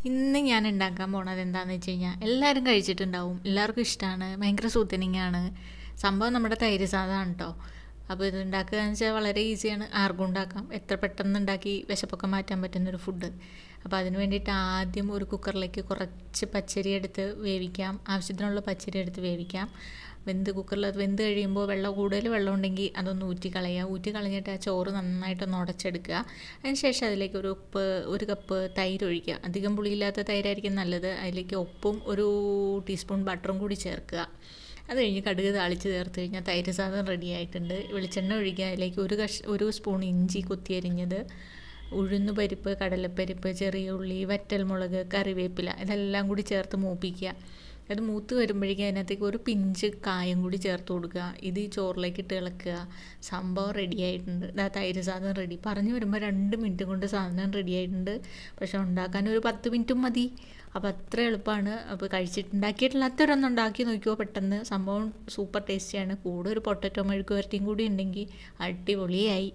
ഇന്ന് ഞാൻ ഉണ്ടാക്കാൻ പോണത് എന്താണെന്ന് വെച്ച് കഴിഞ്ഞാൽ എല്ലാവരും കഴിച്ചിട്ടുണ്ടാവും, എല്ലാവർക്കും ഇഷ്ടമാണ്, ഭയങ്കര സൂത്തനിങ്ങാണ്. സംഭവം നമ്മുടെ തൈര് സാധനമാണ് കേട്ടോ. അപ്പോൾ ഇത് ഉണ്ടാക്കുക എന്ന് വെച്ചാൽ വളരെ ഈസിയാണ്, ആർക്കും ഉണ്ടാക്കാം. എത്ര പെട്ടെന്ന് ഉണ്ടാക്കി വിശപ്പൊക്കെ മാറ്റാൻ പറ്റുന്നൊരു ഫുഡ്. അപ്പോൾ അതിന് വേണ്ടിയിട്ട് ആദ്യം ഒരു കുക്കറിലേക്ക് കുറച്ച് പച്ചരി എടുത്ത് വേവിക്കാം, ആവശ്യത്തിനുള്ള പച്ചരി എടുത്ത് വേവിക്കാം. കുക്കറിൽ അത് വെന്ത് കഴിയുമ്പോൾ കൂടുതൽ വെള്ളം ഉണ്ടെങ്കിൽ അതൊന്ന് ഊറ്റി കളയുക. ഊറ്റി കളഞ്ഞിട്ട് ആ ചോറ് നന്നായിട്ടൊന്ന് ഉടച്ചെടുക്കുക. അതിനുശേഷം അതിലേക്ക് ഒരു കപ്പ് തൈര് ഒഴിക്കുക. അധികം പുളിയില്ലാത്ത തൈരായിരിക്കും നല്ലത്. അതിലേക്ക് ഉപ്പും ഒരു ടീസ്പൂൺ ബട്ടറും കൂടി ചേർക്കുക. അത് കഴിഞ്ഞ് കടുക് താളിച്ച് ചേർത്ത് കഴിഞ്ഞാൽ തൈര് സാധനം റെഡി ആയിട്ടുണ്ട്. വെളിച്ചെണ്ണ ഒഴിക്കുക. അതിലേക്ക് ഒരു സ്പൂൺ ഇഞ്ചി കുത്തിയരിഞ്ഞത്, ഉഴുന്നുപരിപ്പ്, കടലപ്പരിപ്പ്, ചെറിയ ഉള്ളി, വറ്റൽമുളക്, കറിവേപ്പില ഇതെല്ലാം കൂടി ചേർത്ത് മൂപ്പിക്കുക. അത് മൂത്ത് വരുമ്പോഴേക്കും അതിനകത്തേക്ക് ഒരു പിഞ്ച് കായം കൂടി ചേർത്ത് കൊടുക്കുക. ഇത് ഈ ചോറിലേക്ക് ഇട്ട് ഇളക്കുക. സംഭവം റെഡി ആയിട്ടുണ്ട്. തൈര് സാധനം റെഡി. പറഞ്ഞു വരുമ്പോൾ 2 മിനിറ്റ് കൊണ്ട് സാധനം റെഡി ആയിട്ടുണ്ട്. പക്ഷെ ഉണ്ടാക്കാൻ ഒരു 10 മിനിറ്റും മതി. അപ്പോൾ അത്ര എളുപ്പമാണ്. അപ്പോൾ ഉണ്ടാക്കിയിട്ടില്ലാത്തവരൊന്നും ഉണ്ടാക്കി നോക്കിയോ, പെട്ടെന്ന് സംഭവം സൂപ്പർ ടേസ്റ്റിയാണ്. കൂടെ ഒരു പൊട്ടറ്റോ മെഴുക്ക് വരട്ടിയും കൂടി ഉണ്ടെങ്കിൽ അടിപൊളിയായി.